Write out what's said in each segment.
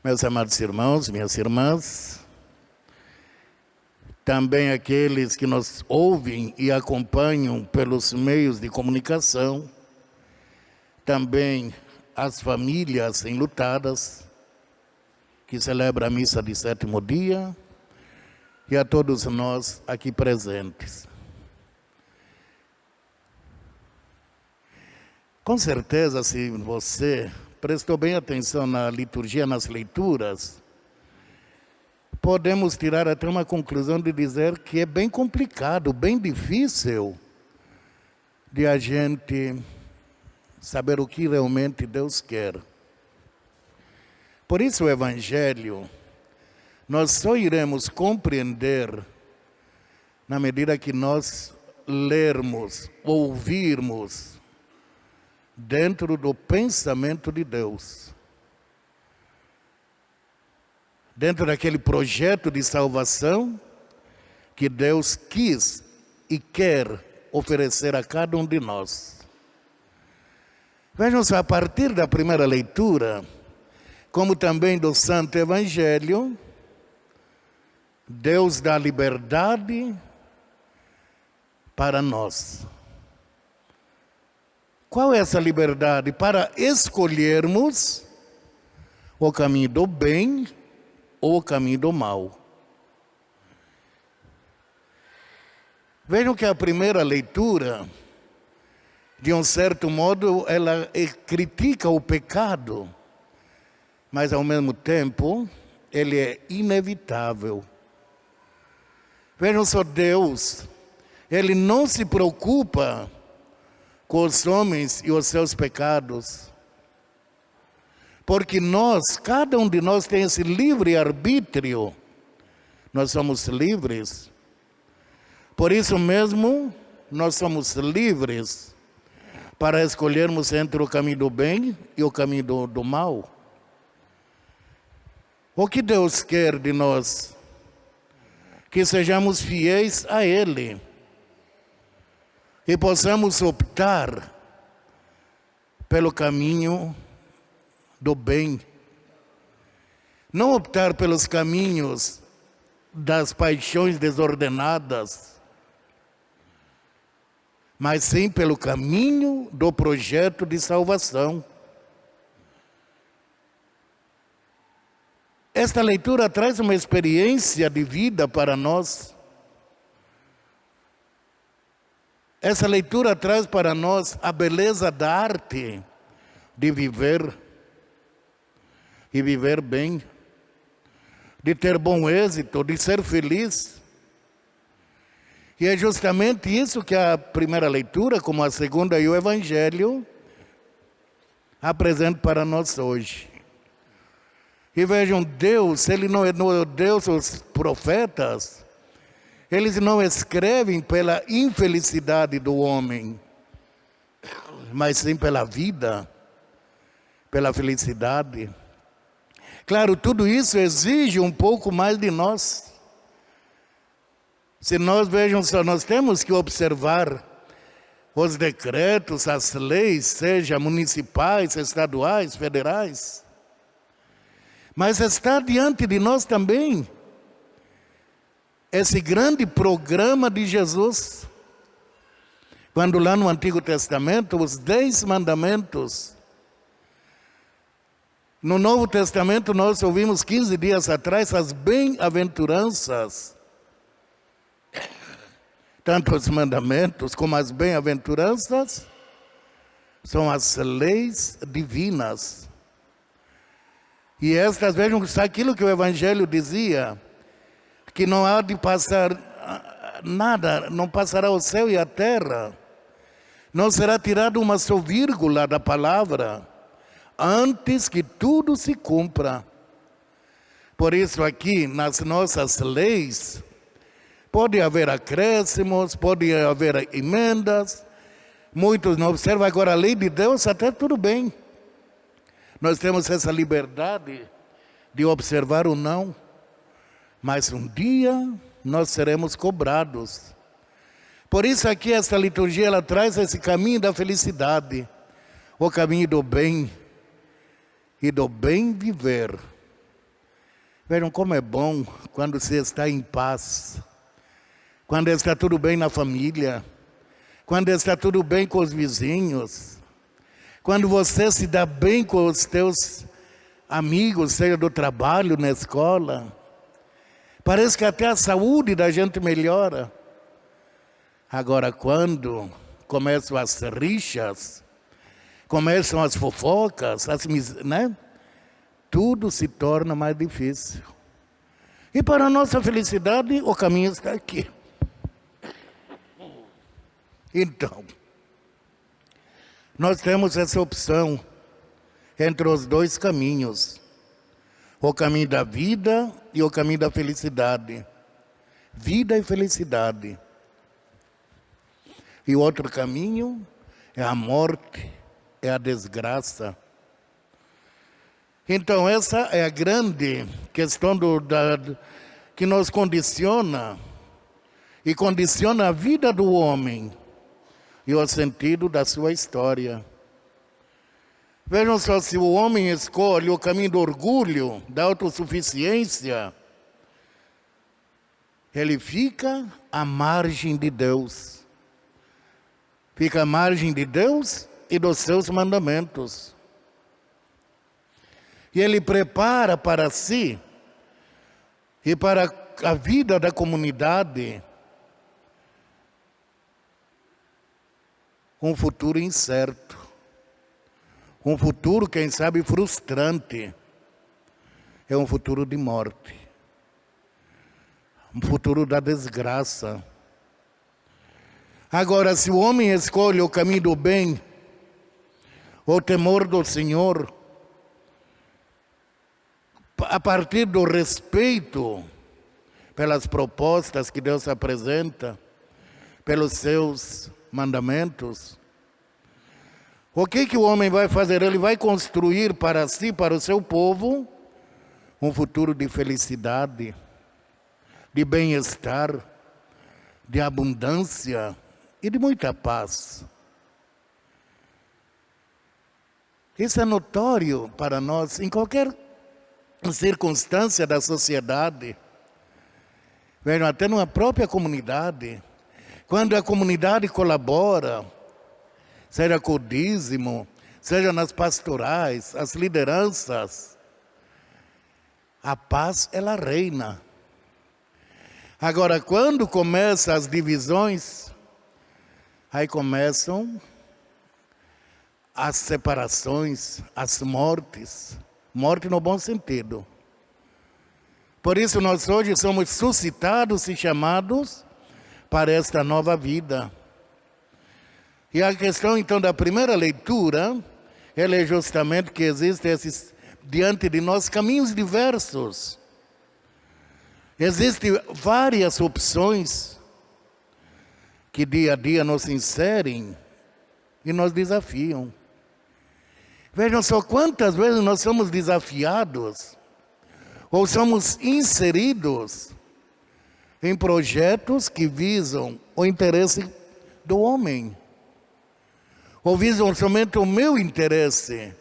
Meus amados irmãos, minhas irmãs, também aqueles que nos ouvem e acompanham pelos meios de comunicação, também as famílias enlutadas, que celebram a missa de sétimo dia, e a todos nós aqui presentes. Com certeza, se você prestou bem atenção na liturgia, nas leituras, podemos tirar até uma conclusão de dizer que é bem complicado, bem difícil de a gente saber o que realmente Deus quer. Por isso o Evangelho, nós só iremos compreender na medida que nós lermos, ouvirmos, dentro do pensamento de Deus. Dentro daquele projeto de salvação que Deus quis e quer oferecer a cada um de nós. Vejam só, a partir da primeira leitura, como também do Santo Evangelho, Deus dá liberdade para nós. Qual é essa liberdade? Para escolhermos o caminho do bem ou o caminho do mal. Vejam que a primeira leitura, de um certo modo, ela critica o pecado, mas ao mesmo tempo, ele é inevitável. Vejam só, Deus, ele não se preocupa com os homens e os seus pecados, porque nós, cada um de nós tem esse livre arbítrio, nós somos livres, por isso mesmo nós somos livres para escolhermos entre o caminho do bem e o caminho do mal. O que Deus quer de nós? Que sejamos fiéis a Ele e possamos optar pelo caminho do bem. Não optar pelos caminhos das paixões desordenadas, mas sim pelo caminho do projeto de salvação. Esta leitura traz uma experiência de vida para nós. Essa leitura traz para nós a beleza da arte de viver e viver bem, de ter bom êxito, de ser feliz. E é justamente isso que a primeira leitura, como a segunda e o Evangelho, apresentam para nós hoje. E vejam, Deus, Ele não é Deus, os profetas, eles não escrevem pela infelicidade do homem, mas sim pela vida, pela felicidade. Claro, tudo isso exige um pouco mais de nós. Se nós, vejam só, nós temos que observar os decretos, as leis, seja municipais, estaduais, federais. Mas está diante de nós também esse grande programa de Jesus. Quando lá no Antigo Testamento, os 10 mandamentos. No Novo Testamento, nós ouvimos 15 dias atrás as bem-aventuranças. Tanto os mandamentos como as bem-aventuranças são as leis divinas. E estas, vejam, aquilo que o Evangelho dizia, que não há de passar nada, não passará o céu e a terra, não será tirada uma só vírgula da palavra, antes que tudo se cumpra. Por isso aqui, nas nossas leis, pode haver acréscimos, pode haver emendas, muitos não observam. Agora a lei de Deus, até tudo bem. Nós temos essa liberdade de observar ou não, mas um dia nós seremos cobrados. Por isso aqui esta liturgia, ela traz esse caminho da felicidade, o caminho do bem e do bem viver. Vejam como é bom quando você está em paz, quando está tudo bem na família, quando está tudo bem com os vizinhos, quando você se dá bem com os teus amigos, seja do trabalho, na escola. Parece que até a saúde da gente melhora. Agora, quando começam as rixas, começam as fofocas, né? Tudo se torna mais difícil. E para a nossa felicidade, o caminho está aqui. Então, nós temos essa opção entre os dois caminhos. O caminho da vida e o caminho da felicidade. Vida e felicidade. E o outro caminho é a morte, é a desgraça. Então, essa é a grande questão que nos condiciona, e condiciona a vida do homem e o sentido da sua história. Vejam só, se o homem escolhe o caminho do orgulho, da autossuficiência, ele fica à margem de Deus. Fica à margem de Deus e dos seus mandamentos. E ele prepara para si e para a vida da comunidade um futuro incerto. Um futuro, quem sabe, frustrante. É um futuro de morte. Um futuro da desgraça. Agora, se o homem escolhe o caminho do bem, o temor do Senhor, a partir do respeito pelas propostas que Deus apresenta, pelos seus mandamentos, o que o homem vai fazer? Ele vai construir para si, para o seu povo, um futuro de felicidade, de bem-estar, de abundância e de muita paz. Isso é notório para nós em qualquer circunstância da sociedade. Vejam, até numa própria comunidade. Quando a comunidade colabora, seja com o dízimo, seja nas pastorais, as lideranças, a paz, ela reina. Agora, quando começam as divisões, aí começam as separações, as mortes. Morte no bom sentido. Por isso nós hoje somos suscitados e chamados para esta nova vida. E a questão então da primeira leitura, ela é justamente que existem diante de nós caminhos diversos. Existem várias opções que dia a dia nos inserem e nos desafiam. Vejam só quantas vezes nós somos desafiados ou somos inseridos em projetos que visam o interesse do homem, ou visam somente o meu interesse.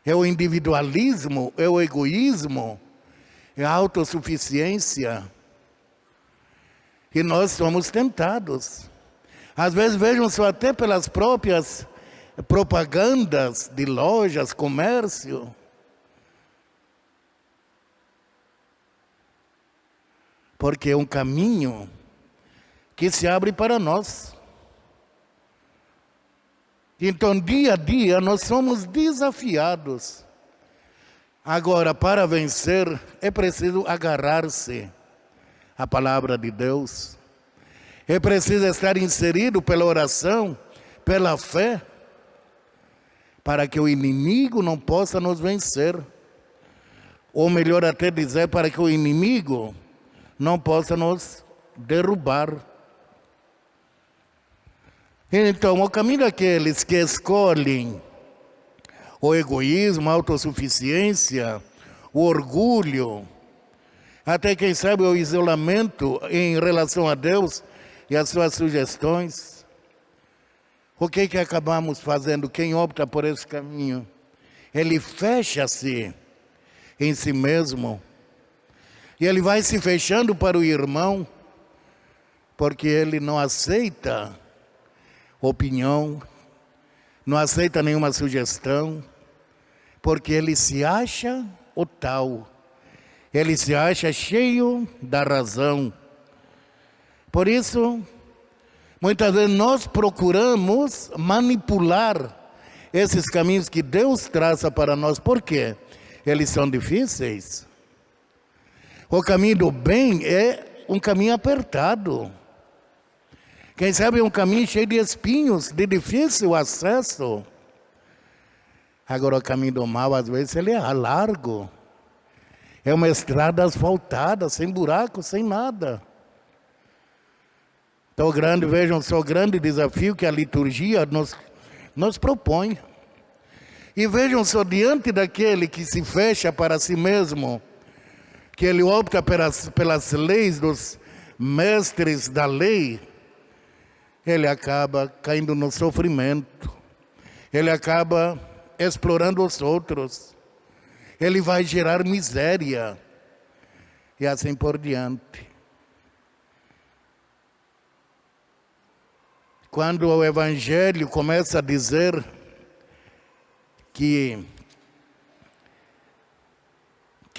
É o individualismo, é o egoísmo, é a autossuficiência. E nós somos tentados. Às vezes, vejam só, até pelas próprias propagandas de lojas, comércio. Porque é um caminho que se abre para nós. Então, dia a dia, nós somos desafiados. Agora, para vencer, é preciso agarrar-se à palavra de Deus. É preciso estar inserido pela oração, pela fé, para que o inimigo não possa nos vencer. Ou melhor até dizer, para que o inimigo não possa nos derrubar. Então, o caminho daqueles que escolhem o egoísmo, a autossuficiência, o orgulho, até quem sabe o isolamento em relação a Deus e as suas sugestões. O que acabamos fazendo? Quem opta por esse caminho? Ele fecha-se, em si mesmo. E ele vai se fechando para o irmão, porque ele não aceita opinião, não aceita nenhuma sugestão, porque ele se acha o tal, ele se acha cheio da razão. Por isso, muitas vezes nós procuramos manipular esses caminhos que Deus traça para nós. Por quê? Eles são difíceis. O caminho do bem é um caminho apertado. Quem sabe é um caminho cheio de espinhos, de difícil acesso. Agora o caminho do mal, às vezes, ele é largo. É uma estrada asfaltada, sem buraco, sem nada. Então, vejam só o grande desafio que a liturgia nos propõe. E vejam só, diante daquele que se fecha para si mesmo, que ele opta pelas leis dos mestres da lei, ele acaba caindo no sofrimento, ele acaba explorando os outros, ele vai gerar miséria, e assim por diante. Quando o Evangelho começa a dizer que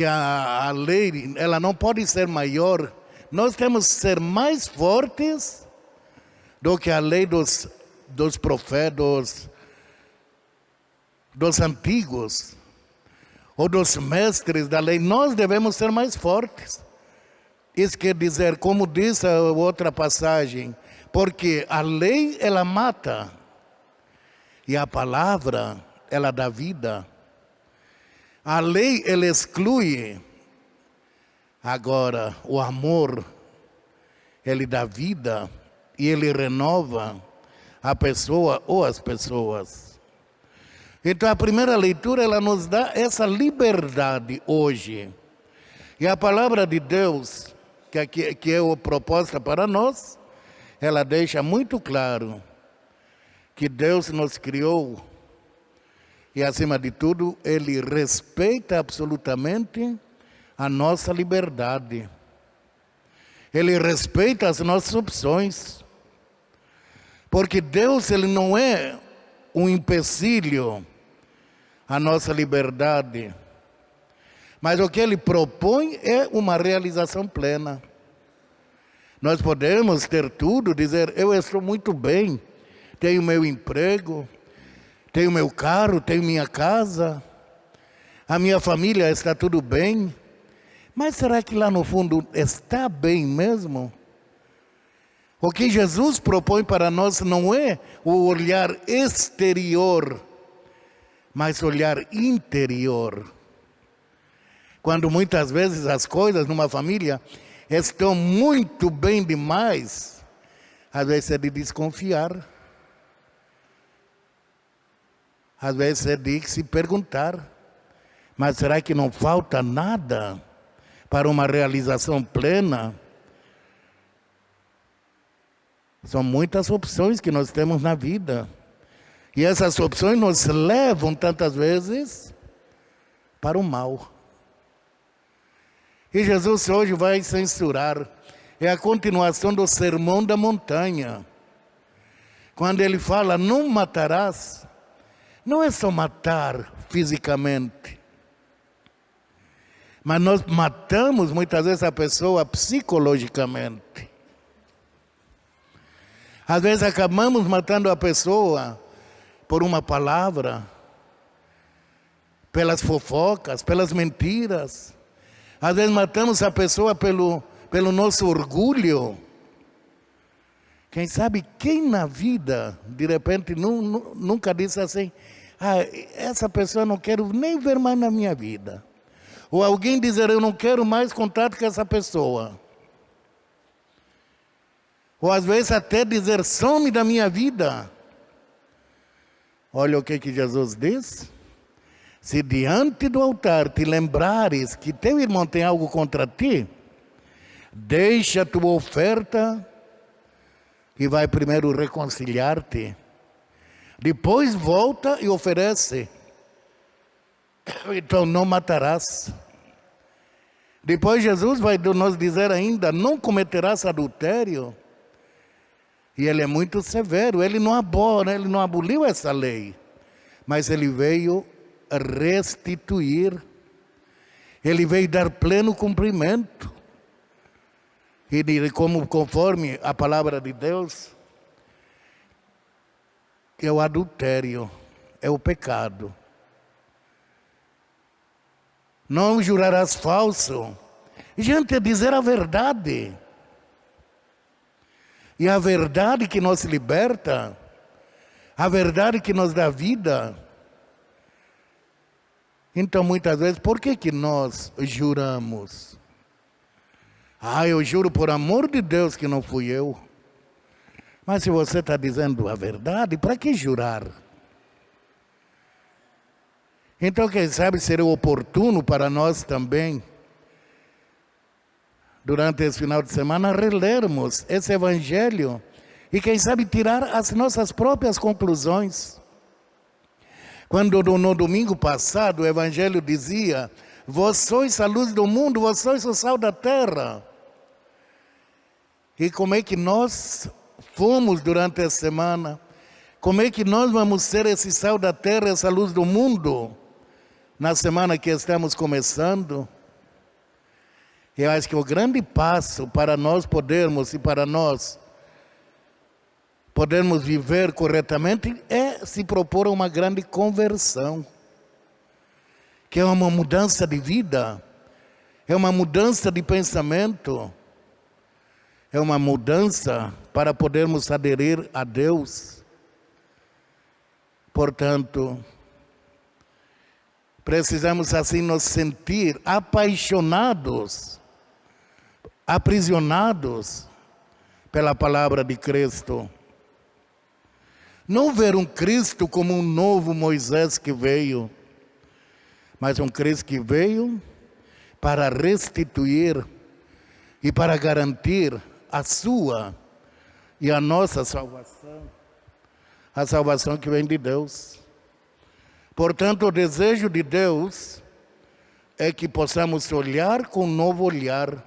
a lei ela não pode ser maior, nós temos que ser mais fortes do que a lei dos profetas, dos antigos, ou dos mestres da lei. Nós devemos ser mais fortes. Isso quer dizer, como diz a outra passagem, porque a lei ela mata e a palavra ela dá vida. A lei ela exclui, agora o amor ele dá vida e ele renova a pessoa ou as pessoas. Então a primeira leitura ela nos dá essa liberdade hoje. E a palavra de Deus, que é proposta para nós, ela deixa muito claro que Deus nos criou e, acima de tudo, Ele respeita absolutamente a nossa liberdade. Ele respeita as nossas opções. Porque Deus ele não é um empecilho à nossa liberdade. Mas o que Ele propõe é uma realização plena. Nós podemos ter tudo, dizer, eu estou muito bem, tenho meu emprego, tenho meu carro, tenho minha casa, a minha família está tudo bem. Mas será que lá no fundo está bem mesmo? O que Jesus propõe para nós não é o olhar exterior, mas olhar interior. Quando muitas vezes as coisas numa família estão muito bem demais, às vezes é de desconfiar. Às vezes é de se perguntar, mas será que não falta nada para uma realização plena? São muitas opções que nós temos na vida. E essas opções nos levam tantas vezes para o mal. E Jesus hoje vai censurar. É a continuação do Sermão da Montanha. Quando ele fala, não matarás. Não é só matar fisicamente. Mas nós matamos muitas vezes a pessoa psicologicamente. Às vezes acabamos matando a pessoa por uma palavra, pelas fofocas, pelas mentiras. Às vezes matamos a pessoa pelo nosso orgulho. Quem sabe quem na vida, de repente, nunca disse assim, essa pessoa não quero nem ver mais na minha vida. Ou alguém dizer, eu não quero mais contato com essa pessoa. Ou às vezes até dizer, some da minha vida. Olha o que Jesus diz. Se diante do altar te lembrares que teu irmão tem algo contra ti, deixa a tua oferta e vai primeiro reconciliar-te. Depois volta e oferece. Então não matarás. Depois Jesus vai nos dizer ainda, não cometerás adultério. E ele é muito severo, ele não aboliu essa lei, mas ele veio restituir, ele veio dar pleno cumprimento. E conforme a palavra de Deus, é o adultério, é o pecado. Não jurarás falso. Gente, é dizer a verdade. E a verdade que nos liberta, a verdade que nos dá vida. Então, muitas vezes, por que nós juramos? Eu juro por amor de Deus que não fui eu. Mas se você está dizendo a verdade, para que jurar? Então, quem sabe seria oportuno para nós também, durante esse final de semana, relermos esse evangelho e, quem sabe, tirar as nossas próprias conclusões. Quando no domingo passado o evangelho dizia: vós sois a luz do mundo, vós sois o sal da terra. E como é que nós fomos durante a semana? Como é que nós vamos ser esse sal da terra, essa luz do mundo, na semana que estamos começando? Eu acho que o grande passo para nós podermos viver corretamente é se propor uma grande conversão, que é uma mudança de vida, é uma mudança de pensamento, é uma mudança para podermos aderir a Deus. Portanto, precisamos assim nos sentir apaixonados, aprisionados pela palavra de Cristo. Não ver um Cristo como um novo Moisés que veio, mas um Cristo que veio para restituir e para garantir a sua e a nossa salvação, a salvação que vem de Deus. Portanto, o desejo de Deus é que possamos olhar com um novo olhar,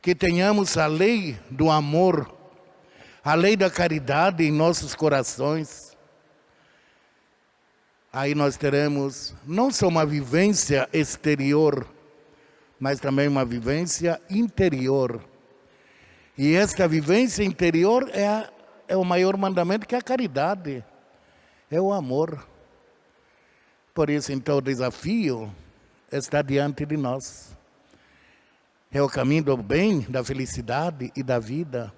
que tenhamos a lei do amor, a lei da caridade em nossos corações. Aí nós teremos não só uma vivência exterior, mas também uma vivência interior. E esta vivência interior é o maior mandamento, que é a caridade, é o amor. Por isso, então, o desafio está diante de nós. É o caminho do bem, da felicidade e da vida.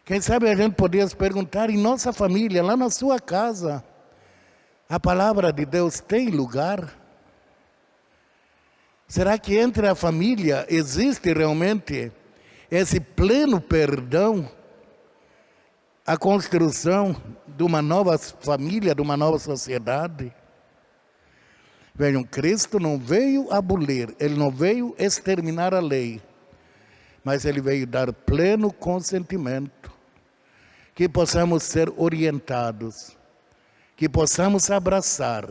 Quem sabe a gente poderia se perguntar, em nossa família, lá na sua casa, a palavra de Deus tem lugar? Será que entre a família existe realmente esse pleno perdão, a construção de uma nova família, de uma nova sociedade? Vejam, Cristo não veio abolir, Ele não veio exterminar a lei, mas Ele veio dar pleno consentimento, que possamos ser orientados, que possamos abraçar,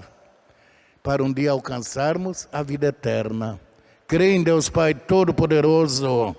para um dia alcançarmos a vida eterna. Creio em Deus Pai Todo-Poderoso,